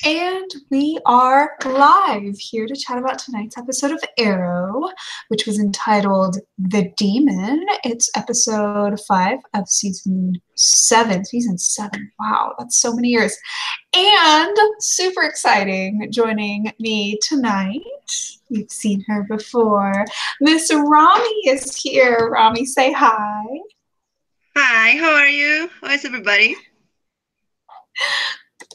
And we are live here to chat about tonight's episode of Arrow, which was entitled The Demon. It's episode 5 of season 7. Season 7. Wow, that's so many years. And super exciting, joining me tonight. You've seen her before. Miss Rami is here. Rami, say hi. Hi, how are you? How is everybody?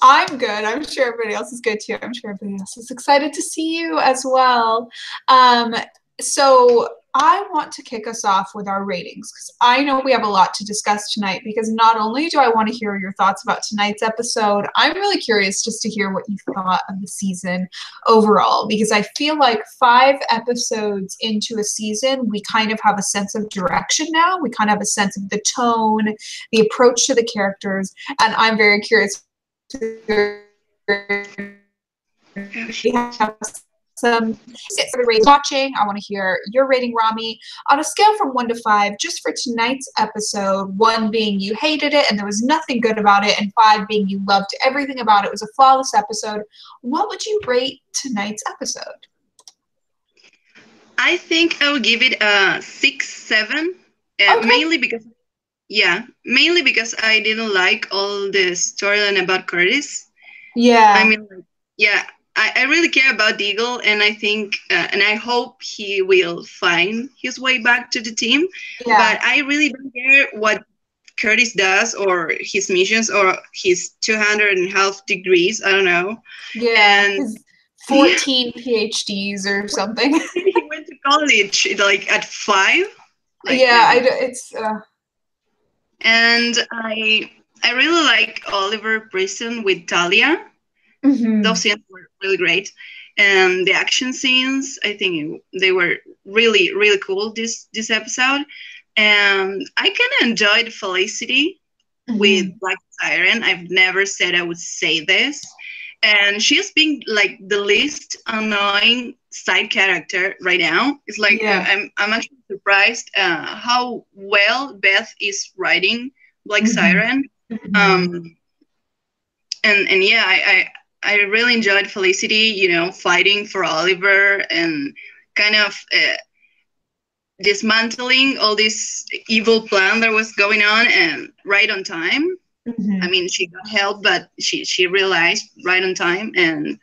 I'm good. I'm sure everybody else is good too. I'm sure everybody else is excited to see you as well. So I want to kick us off with our ratings because I know we have a lot to discuss tonight, because not only do I want to hear your thoughts about tonight's episode, I'm really curious just to hear what you thought of the season overall, because I feel like 5 episodes into a season, we kind of have a sense of direction now. We kind of have a sense of the tone, the approach to the characters, and I'm very curious. We have some watching. I want to hear your rating, Rami, on a scale from 1 to 5, just for tonight's episode. 1 being you hated it and there was nothing good about it, and 5 being you loved everything about it. It was a flawless episode. What would you rate tonight's episode? I think I would give it a 6, 7. Okay. Mainly because I didn't like all the storyline about Curtis. Yeah. I mean, I really care about Diggle, and I think, and I hope he will find his way back to the team. Yeah. But I really don't care what Curtis does, or his missions, or his 200.5 degrees. I don't know. Yeah. And his 14 PhDs or something. He went to college like at 5. Like, yeah, And I really like Oliver Prison with Talia. Mm-hmm. Those scenes were really great, and the action scenes, I think they were really, really cool this episode. And I kind of enjoyed Felicity with Black Siren. I've never said I would say this, and she's being like the least annoying side character right now. It's like, I'm actually surprised how well Beth is writing Black Siren. And yeah, I really enjoyed Felicity, fighting for Oliver and kind of dismantling all this evil plan that was going on, and right on time. I mean, she got help, but she realized right on time. And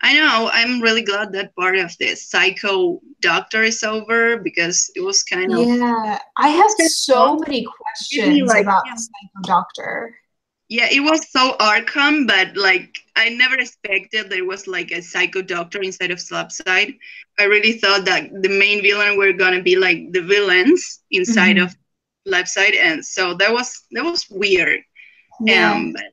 I know, I'm really glad that part of the psycho doctor is over, because it was kind of... Yeah, I have so many questions about the psycho doctor. Yeah, it was so Arkham, but like I never expected there was like a psycho doctor inside of Slapside. I really thought that the main villain were gonna be like the villains inside of Slapside, and so that was weird. But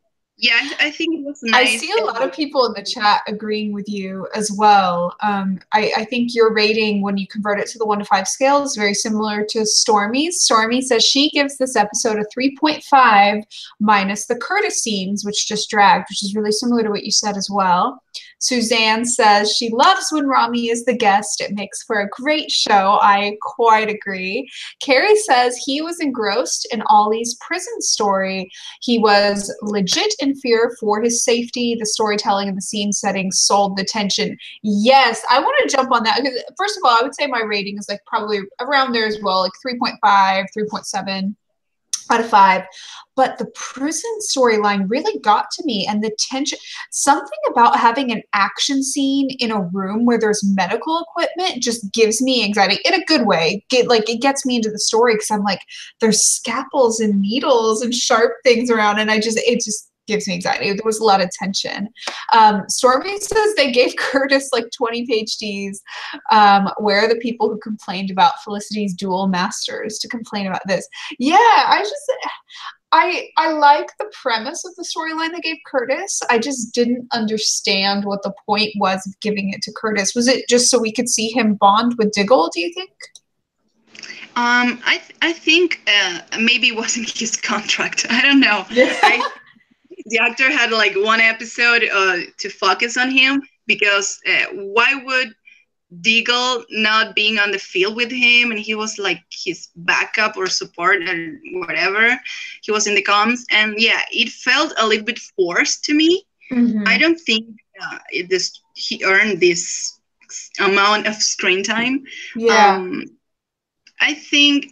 yeah, I think it was nice. I see a lot of people in the chat agreeing with you as well. I think your rating, when you convert it to the 1 to 5 scale, is very similar to Stormy's. Stormy says she gives this episode a 3.5 minus the Curtis scenes, which just dragged, which is really similar to what you said as well. Suzanne says she loves when Rami is the guest. It makes for a great show. I quite agree. Carrie says he was engrossed in Ollie's prison story. He was legit in fear for his safety. The storytelling and the scene setting sold the tension. Yes, I want to jump on that. First of all, I would say my rating is like probably around there as well, like 3.5, 3.7 out of 5. But the prison storyline really got to me, and the tension, something about having an action scene in a room where there's medical equipment just gives me anxiety in a good way. It gets me into the story, because I'm like, there's scalpels and needles and sharp things around, and it just gives me anxiety. There was a lot of tension. Stormy says they gave Curtis like 20 PhDs. Where are the people who complained about Felicity's dual masters to complain about this? Yeah, I like the premise of the storyline they gave Curtis. I just didn't understand what the point was of giving it to Curtis. Was it just so we could see him bond with Diggle, do you think? I think maybe it wasn't his contract. I don't know. The actor had like 1 episode to focus on him, because why would Diggle not being on the field with him, and he was like his backup or support or whatever, he was in the comms, and yeah, it felt a little bit forced to me. I don't think he earned this amount of screen time. Yeah. I think,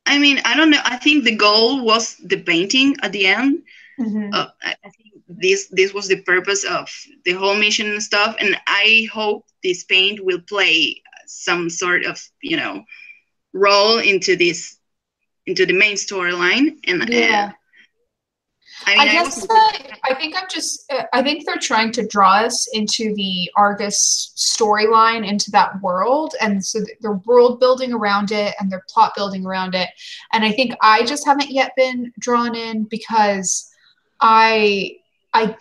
I mean, I don't know. I think the goal was the painting at the end. I think this was the purpose of the whole mission and stuff. And I hope this paint will play some sort of, role into the main storyline. And Yeah. I mean, I think they're trying to draw us into the Argus storyline, into that world. And so they're world building around it and they're plot building around it. And I think I just haven't yet been drawn in because I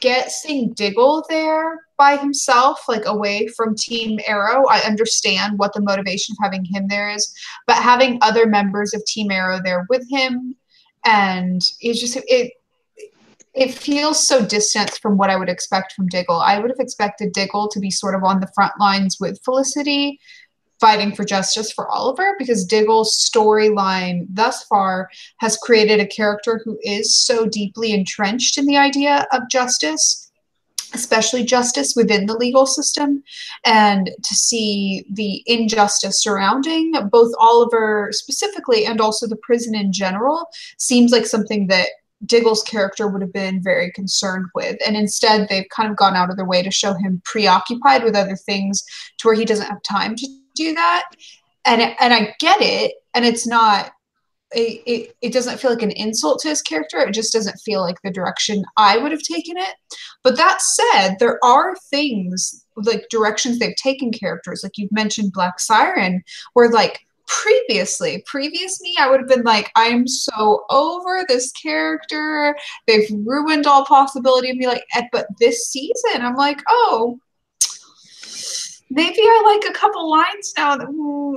get seeing Diggle there by himself, like away from Team Arrow. I understand what the motivation of having him there is, but having other members of Team Arrow there with him, and it feels so distant from what I would expect from Diggle. I would have expected Diggle to be sort of on the front lines with Felicity, fighting for justice for Oliver, because Diggle's storyline thus far has created a character who is so deeply entrenched in the idea of justice, especially justice within the legal system, and to see the injustice surrounding both Oliver specifically and also the prison in general seems like something that Diggle's character would have been very concerned with. And instead, they've kind of gone out of their way to show him preoccupied with other things to where he doesn't have time to do that. And I get it. And it's not, it doesn't feel like an insult to his character. It just doesn't feel like the direction I would have taken it. But that said, there are things, like directions they've taken characters, like you've mentioned Black Siren, where like, previous me, I would have been like, I'm so over this character. They've ruined all possibility of me. Like, but this season, I'm like, oh, maybe I like a couple lines now that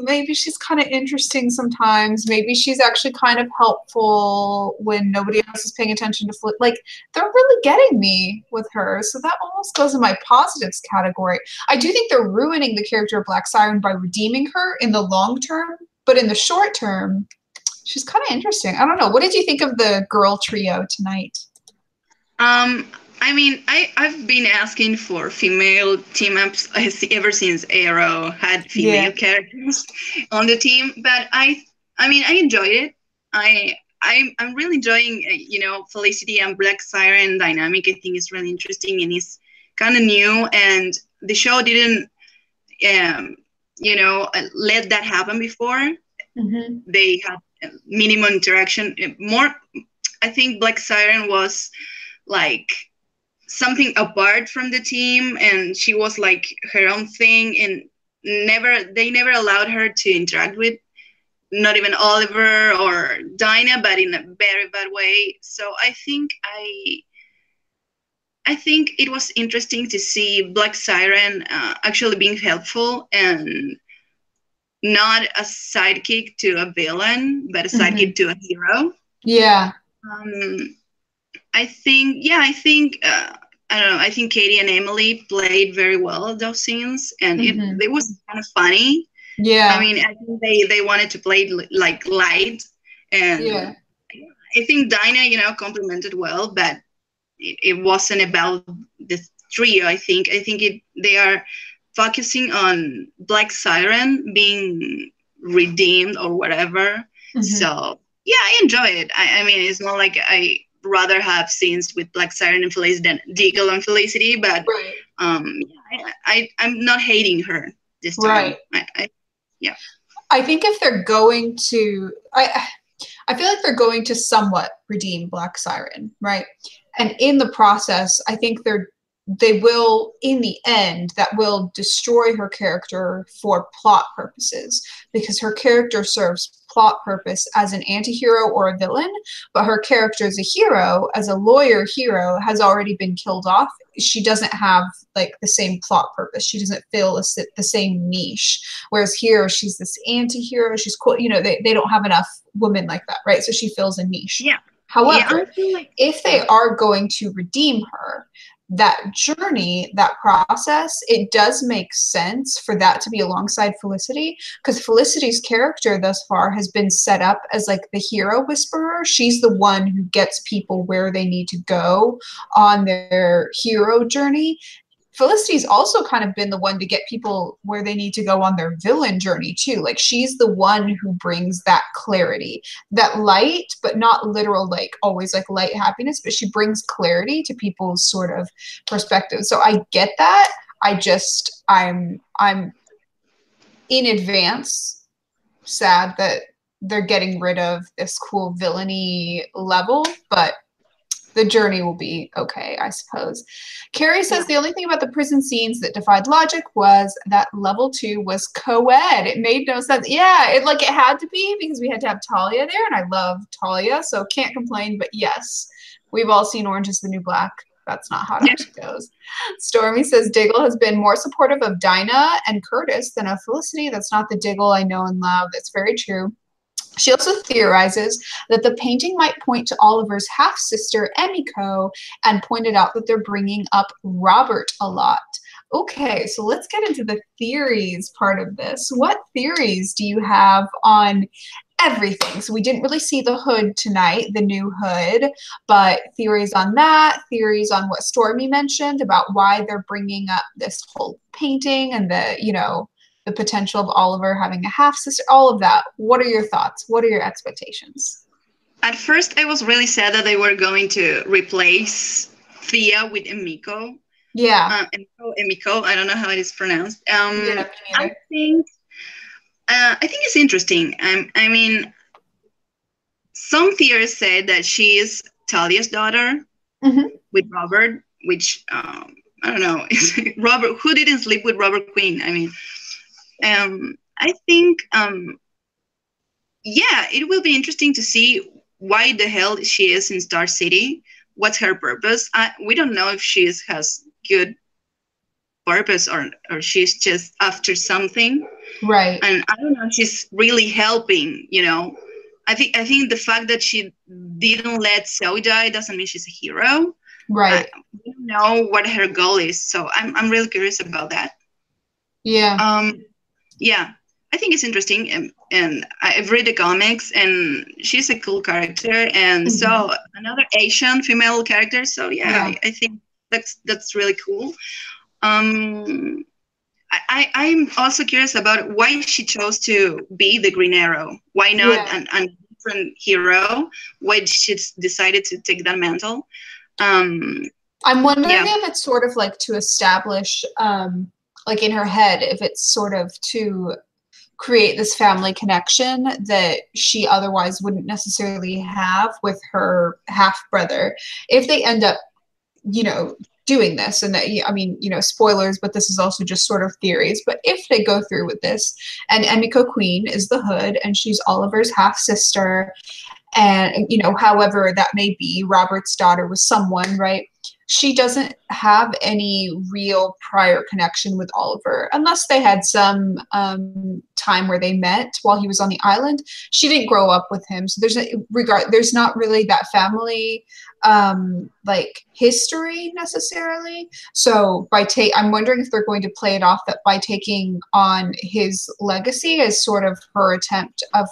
maybe she's kind of interesting sometimes. Maybe she's actually kind of helpful when nobody else is paying attention to like, they're really getting me with her. So that almost goes in my positives category. I do think they're ruining the character of Black Siren by redeeming her in the long term, but in the short term, she's kind of interesting. I don't know. What did you think of the girl trio tonight? I mean, I've been asking for female team ups ever since Arrow had female characters on the team, but I mean, I enjoyed it. I'm really enjoying, Felicity and Black Siren dynamic. I think it's really interesting and it's kind of new, and the show didn't, let that happen before. They had minimum interaction. I think Black Siren was like something apart from the team, and she was like her own thing, and they never allowed her to interact with not even Oliver or Dinah, but in a very bad way. So I think it was interesting to see Black Siren actually being helpful and not a sidekick to a villain, but a sidekick to a hero. Yeah. I think I don't know. I think Katie and Emily played very well those scenes, and it was kind of funny. Yeah. I mean, I think they wanted to play like light, and I think Dinah, complimented well, but it wasn't about the trio. I think they are focusing on Black Siren being redeemed or whatever. So yeah, I enjoy it. I mean, it's not like I rather have scenes with Black Siren and Felicity than Diggle and Felicity, but I'm not hating her this time. Right. I think if they're going to, I feel like they're going to somewhat redeem Black Siren, right? And in the process, I think they will, in the end, that will destroy her character for plot purposes, because her character serves plot purpose as an anti-hero or a villain, but her character as a hero, as a lawyer hero, has already been killed off. She doesn't have like the same plot purpose. She doesn't fill the same niche. Whereas here, she's this anti-hero. She's cool. They don't have enough women like that, right? So she fills a niche. Yeah. However, if they are going to redeem her, that journey, that process, it does make sense for that to be alongside Felicity, because Felicity's character thus far has been set up as like the hero whisperer. She's the one who gets people where they need to go on their hero journey. Felicity's also kind of been the one to get people where they need to go on their villain journey too. Like she's the one who brings that clarity, that light, but not literal, like always like light happiness, but she brings clarity to people's sort of perspective. So I get that. I'm in advance sad that they're getting rid of this cool villainy level, but the journey will be okay, I suppose. Carrie says the only thing about the prison scenes that defied logic was that level 2 was co-ed. It made no sense. Yeah, it had to be because we had to have Talia there, and I love Talia, so can't complain. But yes, we've all seen Orange is the New Black. That's not how it actually goes. Stormy says Diggle has been more supportive of Dinah and Curtis than of Felicity. That's not the Diggle I know and love. That's very true. She also theorizes that the painting might point to Oliver's half-sister, Emiko, and pointed out that they're bringing up Robert a lot. Okay, so let's get into the theories part of this. What theories do you have on everything? So we didn't really see the hood tonight, the new hood, but theories on that, theories on what Stormy mentioned about why they're bringing up this whole painting and the potential of Oliver having a half-sister, all of that. What are your thoughts? What are your expectations? At first, I was really sad that they were going to replace Thea with Emiko. Yeah. Emiko, I don't know how it is pronounced. Yeah, I think it's interesting. I mean, some theorists say that she is Talia's daughter with Robert, which I don't know. Robert, who didn't sleep with Robert Quinn? I mean, I think, it will be interesting to see why the hell she is in Star City. What's her purpose? We don't know if she has good purpose or she's just after something. Right. And I don't know if she's really helping, I think the fact that she didn't let Zoe die doesn't mean she's a hero. Right. We don't know what her goal is. So I'm really curious about that. Yeah. Yeah, I think it's interesting, and I've read the comics, and she's a cool character, and so another Asian female character. So I think that's really cool. I'm also curious about why she chose to be the Green Arrow. Why not a different hero? Why she decided to take that mantle? I'm wondering if it's sort of like to establish. Like in her head, if it's sort of to create this family connection that she otherwise wouldn't necessarily have with her half brother. If they end up, doing this, and that, I mean, spoilers, but this is also just sort of theories, but if they go through with this, and Emiko Queen is the hood, and she's Oliver's half sister, and, however that may be, Robert's daughter was someone, right? She doesn't have any real prior connection with Oliver, unless they had some time where they met while he was on the island. She didn't grow up with him, so there's not really that family history necessarily. So I'm wondering if they're going to play it off that by taking on his legacy as sort of her attempt of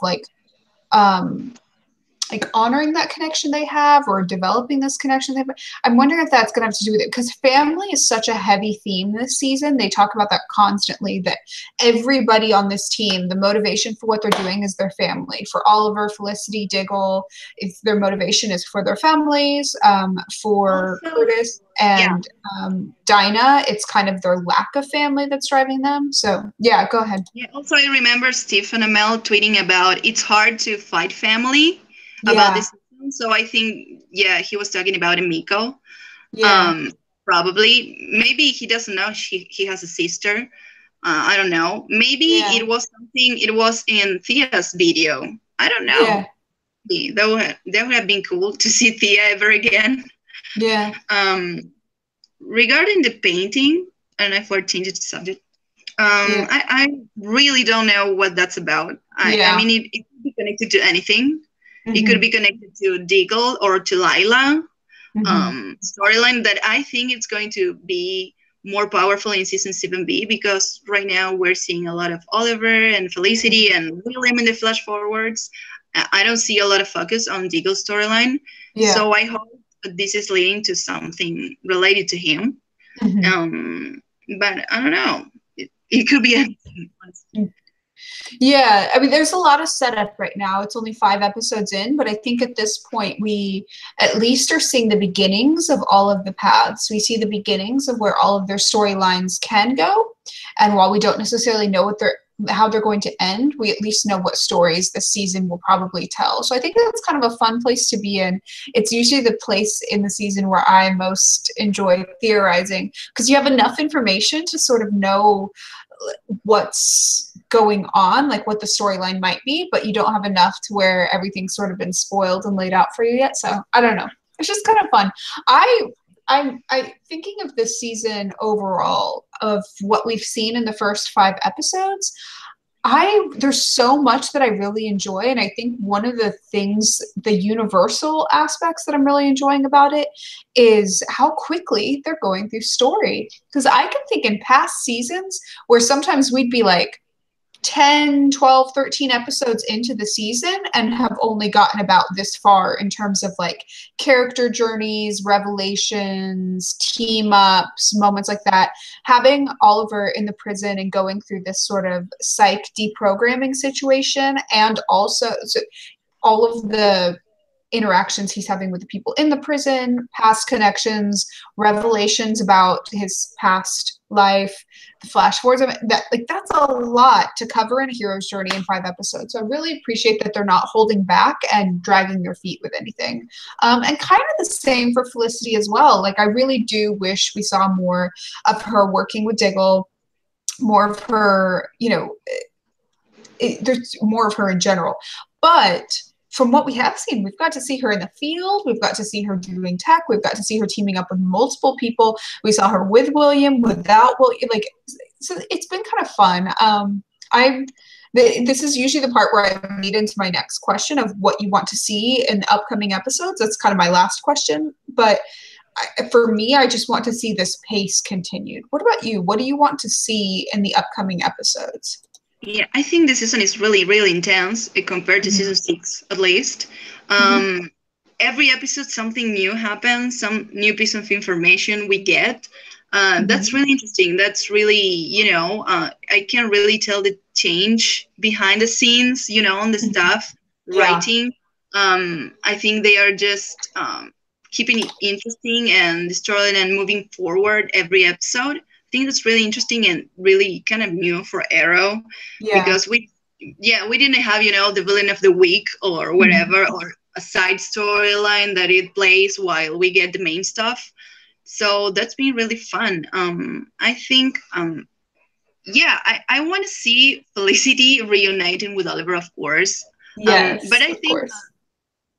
honoring that connection they have or developing this connection they have. I'm wondering if that's going to have to do with it, because family is such a heavy theme this season. They talk about that constantly, that everybody on this team, the motivation for what they're doing is their family. For Oliver, Felicity, Diggle, if their motivation is for their families. For also, Curtis and Dinah, it's kind of their lack of family that's driving them. So yeah, go ahead. Yeah, also I remember Stephen Amell tweeting about it's hard to fight family. About this season. So I think, he was talking about Emiko. Yeah. Probably. Maybe he doesn't know he has a sister. I don't know. Maybe it was in Thea's video. I don't know. Yeah. That would have been cool to see Thea ever again. Yeah. Regarding the painting, I don't know if we're changing the subject. I really don't know what that's about. I mean, it could be connected to anything. It could be connected to Diggle or to Lila storyline that I think it's going to be more powerful in season 7B, because right now we're seeing a lot of Oliver and Felicity and William in the flash forwards. I don't see a lot of focus on Diggle's storyline. So I hope this is leading to something related to him. Mhm. But I don't know. It could be anything. Yeah, I mean, there's a lot of setup right now. It's only 5 episodes in, but I think at this point we at least are seeing the beginnings of all of the paths. We see the beginnings of where all of their storylines can go, and while we don't necessarily know what they're how they're going to end, we at least know what stories this season will probably tell. So I think that's kind of a fun place to be in. It's usually the place in the season where I most enjoy theorizing because you have enough information to sort of know what's going on, like what the storyline might be, but you don't have enough to where everything's sort of been spoiled and laid out for you yet. So I don't know. It's just kind of fun. I thinking of this season overall of what we've seen in the first 5 episodes. There's so much that I really enjoy, and I think one of the things, the universal aspects that I'm really enjoying about it is how quickly they're going through story. Because I can think in past seasons where sometimes we'd be like 10, 12, 13 episodes into the season and have only gotten about this far in terms of like character journeys, revelations, team ups, moments like that. Having Oliver in the prison and going through this sort of psych deprogramming situation, and also all of the interactions he's having with the people in the prison, past connections, revelations about his past life, the flash forwards of it. That's a lot to cover in a hero's journey in 5 episodes. So I really appreciate that they're not holding back and dragging their feet with anything. And kind of the same for Felicity as well. Like I really do wish we saw more of her working with Diggle, more of her, there's more of her in general. But from what we have seen, we've got to see her in the field. We've got to see her doing tech. We've got to see her teaming up with multiple people. We saw her with William, without William. So it's been kind of fun. This is usually the part where I lead into my next question of what you want to see in upcoming episodes. That's kind of my last question. But for me, I just want to see this pace continued. What about you? What do you want to see in the upcoming episodes? Yeah, I think this season is really, really intense compared to Mm-hmm. season 6, at least. Mm-hmm. Every episode, something new happens, some new piece of information we get. That's Mm-hmm. really interesting. That's really, I can really tell the change behind the scenes, on the Mm-hmm. staff Yeah. writing. I think they are just keeping it interesting and the storyline and moving forward every episode. I think that's really interesting and really kind of new for Arrow Yeah. because we didn't have the villain of the week or Mm-hmm. whatever or a side storyline that it plays while we get the main stuff. So that's been really fun. I think yeah, I want to see Felicity reuniting with Oliver, of course. But Yes, I of think course.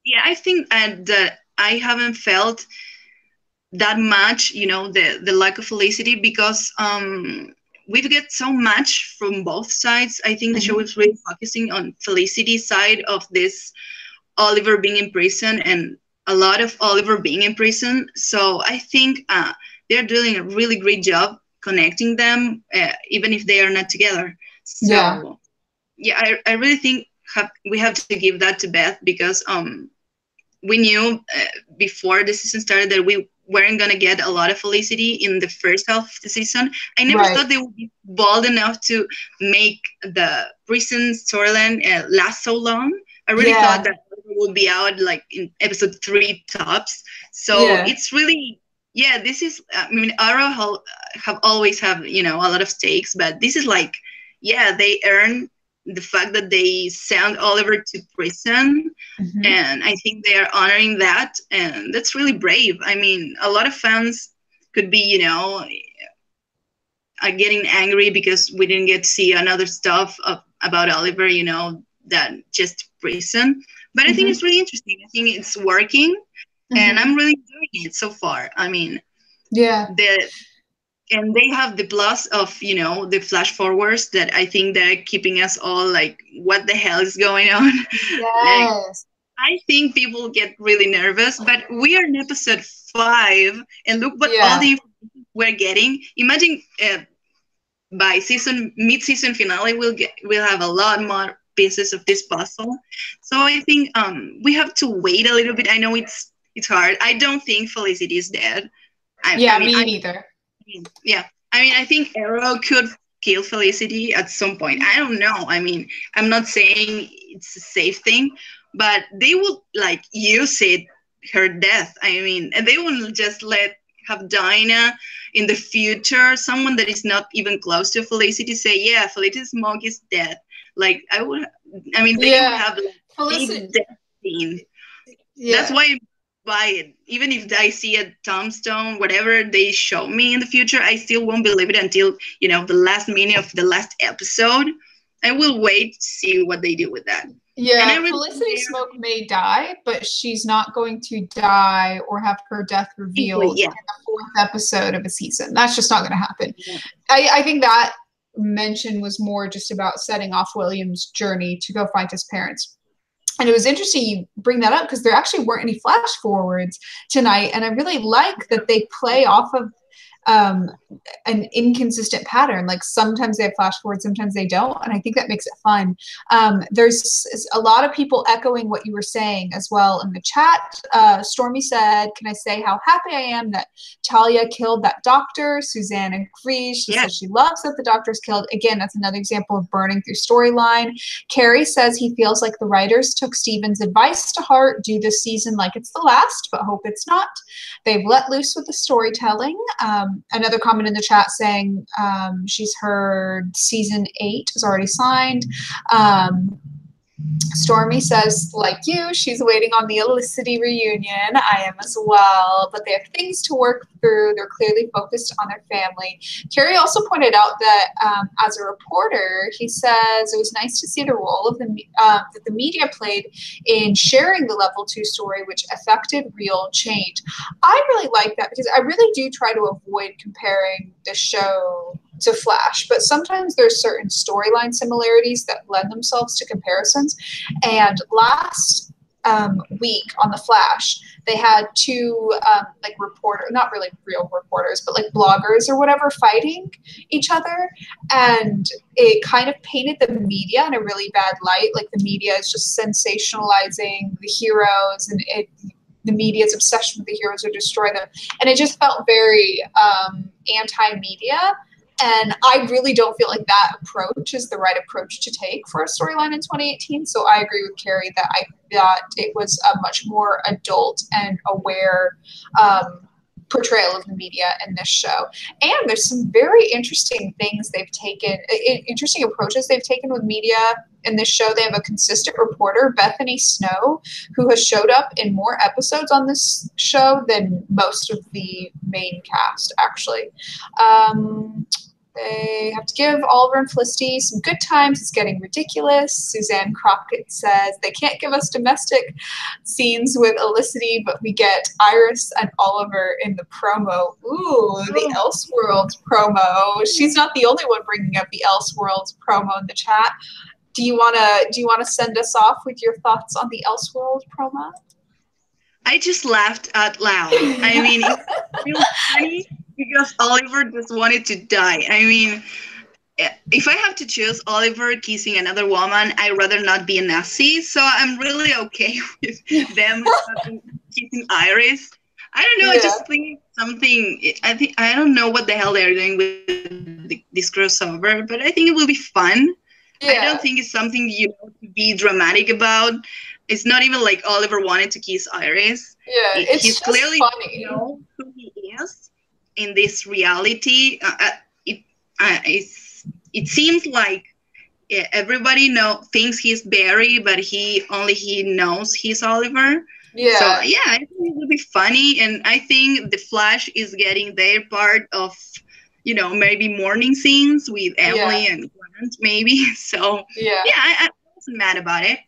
yeah, I think that I haven't felt that much, the lack of Felicity because we've get so much from both sides. I think the show Mm-hmm. is really focusing on Felicity's side of this Oliver being in prison and a lot of Oliver being in prison. So I think they're doing a really great job connecting them, even if they are not together. Yeah. So yeah, I really think we have to give that to Beth because we knew before the season started that we weren't going to get a lot of Felicity in the first half of the season. I never Right. thought they would be bold enough to make the prison storyline last so long. I really thought Yeah. that it would be out like in episode 3 tops. So Yeah. it's really, yeah, this is, I mean, Arrow have always have, a lot of stakes, but this is like, yeah, they earn the fact that they send Oliver to prison, Mm-hmm. and I think they are honoring that, and that's really brave. I mean, a lot of fans could be, getting angry because we didn't get to see another stuff about Oliver, that just prison. But I think Mm-hmm. it's really interesting. I think it's working, and Mm-hmm. I'm really enjoying it so far. I mean, Yeah. the and they have the plus of the flash forwards that I think they're keeping us all like, what the hell is going on? Like, Yes. I think people get really nervous, but we are in episode 5, and look what all Yeah. the information we're getting. Imagine by mid-season finale, we'll have a lot more pieces of this puzzle. So I think we have to wait a little bit. I know it's hard. I don't think Felicity is dead. I Yeah, mean, me neither. Yeah. I mean, I think Arrow could kill Felicity at some point. I don't know. I mean, I'm not saying it's a safe thing, but they would like use it, her death. I mean, and they wouldn't just let have Dinah in the future, someone that is not even close to Felicity, say, yeah, Felicity Smoke is dead. Like, I mean, they would Yeah. have like Felicity. big death scene. That's Yeah. why I buy it. Even if I see a tombstone, whatever they show me in the future, I still won't believe it until, the last minute of the last episode. I will wait to see what they do with that. And I Yeah, really Felicity Smoke may die, but she's not going to die or have her death easily, revealed yeah. in the fourth episode of a season. That's just not going to happen. I think that mention was more just about setting off William's journey to go find his parents. And it was interesting you bring that up because there actually weren't any flash forwards tonight. And I really like that they play off of um, an inconsistent pattern. Like sometimes they have flash forward, sometimes they don't, and I think that makes it fun. There's a lot of people echoing what you were saying as well in the chat. Stormy said, "Can I say how happy I am that Talia killed that doctor?" Suzanne agrees. She says she loves that the doctor's killed. Again, that's another example of burning through storyline. Carrie says he feels like the writers took Steven's advice to heart. Do this season like it's the last, but hope it's not. They've let loose with the storytelling. Another comment in the chat saying she's heard season 8 is already signed. Stormy says, like you, she's waiting on the Elicity reunion. I am as well, but they have things to work through. They're clearly focused on their family. Carrie also pointed out that as a reporter, he says it was nice to see the role of that the media played in sharing the level 2 story, which affected real change. I really like that because I really do try to avoid comparing the show to Flash, but sometimes there's certain storyline similarities that lend themselves to comparisons. And last week on the Flash, they had two like not really real reporters, but like bloggers or whatever fighting each other, and it kind of painted the media in a really bad light. Like the media is just sensationalizing the heroes, and the media's obsession with the heroes would destroy them, and it just felt very anti-media. And I really don't feel like that approach is the right approach to take for a storyline in 2018. So I agree with Carrie that I thought it was a much more adult and aware portrayal of the media in this show. And there's some very interesting things they've taken, interesting approaches they've taken with media in this show. They have a consistent reporter, Bethany Snow, who has showed up in more episodes on this show than most of the main cast, actually. They have to give Oliver and Felicity some good times. It's getting ridiculous. Suzanne Crockett says they can't give us domestic scenes with Elicity, but we get Iris and Oliver in the promo. Ooh, the Elseworlds promo. She's not the only one bringing up the Elseworlds promo in the chat. Do you wanna send us off with your thoughts on the Elseworlds promo? I just laughed out loud. I mean, it's really funny because Oliver just wanted to die. I mean, if I have to choose Oliver kissing another woman, I'd rather not be a Nazi. So I'm really okay with them kissing Iris. I don't know. I just think something. I don't know what the hell they're doing with this crossover, but I think it will be fun. Yeah. I don't think it's something to be dramatic about. It's not even like Oliver wanted to kiss Iris. Yeah, he's clearly funny. Who he is in this reality. It seems like everybody thinks he's Barry, but he knows he's Oliver. Yeah. So yeah, I think it will be funny, and I think the Flash is getting their part of, maybe morning scenes with Emily and Grant, maybe. So I wasn't mad about it.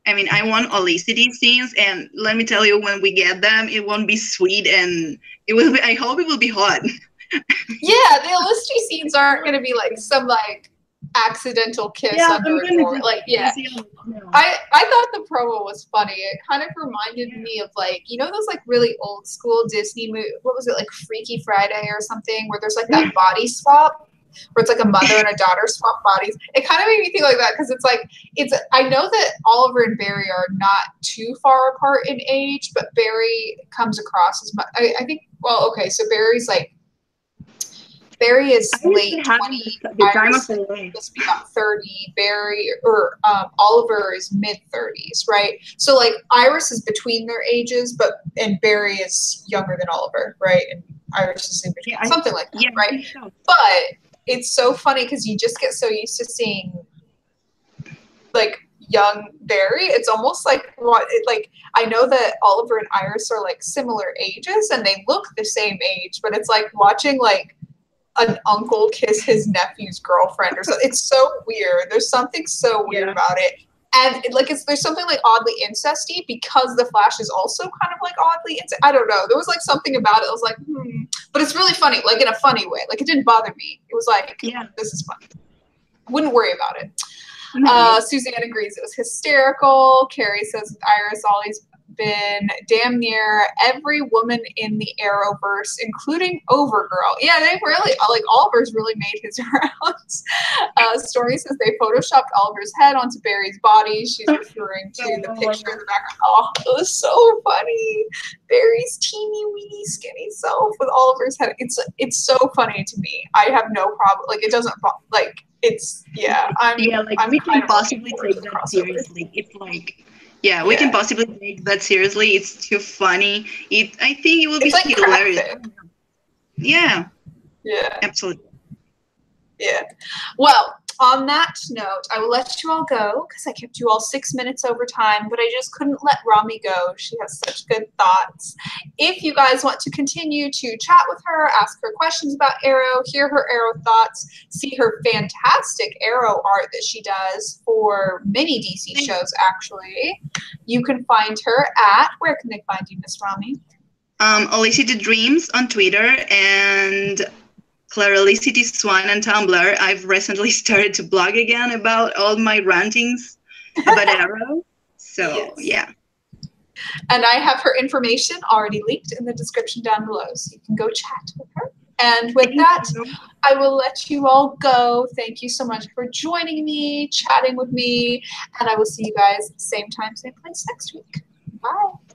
I mean, I want Olicity scenes, and let me tell you, when we get them, it won't be sweet, and it will be. I hope it will be hot. Yeah, the Olicity scenes aren't going to be like some like accidental kiss under a door. Like, I thought the promo was funny. It kind of reminded me of like, those like really old school Disney movie. What was it, like Freaky Friday or something, where there's like that body swap, where it's like a mother and a daughter swap bodies. It kind of made me think like that, because I know that Oliver and Barry are not too far apart in age, but Barry comes across as much. I think. Well, okay, so Barry's like Barry is Iris late having 20. the time of Iris her life. must be about 30. Oliver is mid-30s, right? So like Iris is between their ages, and Barry is younger than Oliver, right? And Iris is in between, something like that, right? So. But it's so funny because you just get so used to seeing like young Barry. It's almost like I know that Oliver and Iris are like similar ages and they look the same age, but it's like watching like an uncle kiss his nephew's girlfriend or something. It's so weird. There's something so weird about it. And there's something like oddly incesty because the Flash is also kind of like oddly I don't know. There was like something about it. I was like, but it's really funny, like in a funny way. Like it didn't bother me. It was like, this is fun. Wouldn't worry about it. Suzanne agrees it was hysterical. Carrie says Iris always been damn near every woman in the Arrowverse, including Overgirl. Yeah, they really, like, Oliver's really made his rounds. Story says they photoshopped Oliver's head onto Barry's body. She's referring to the picture in the background. Oh, it was so funny. Barry's teeny weeny skinny self with Oliver's head. It's so funny to me. I have no problem. Like, it doesn't, like, it's, I'm we can possibly take that seriously. It's like, we can possibly take that seriously. It's too funny. I think it will be hilarious. Yeah, absolutely. Yeah. Well, on that note, I will let you all go because I kept you all 6 minutes over time, but I just couldn't let Rami go. She has such good thoughts. If you guys want to continue to chat with her, ask her questions about Arrow, hear her Arrow thoughts, see her fantastic Arrow art that she does for many DC shows, actually, you can find her at, where can they find you, Miss Rami? Olicity Dreams on Twitter and Claralicity Swan on Tumblr. I've recently started to blog again about all my rantings about Arrow. So, And I have her information already linked in the description down below, so you can go chat with her. And with that, I will let you all go. Thank you so much for joining me, chatting with me, and I will see you guys same time, same place next week. Bye.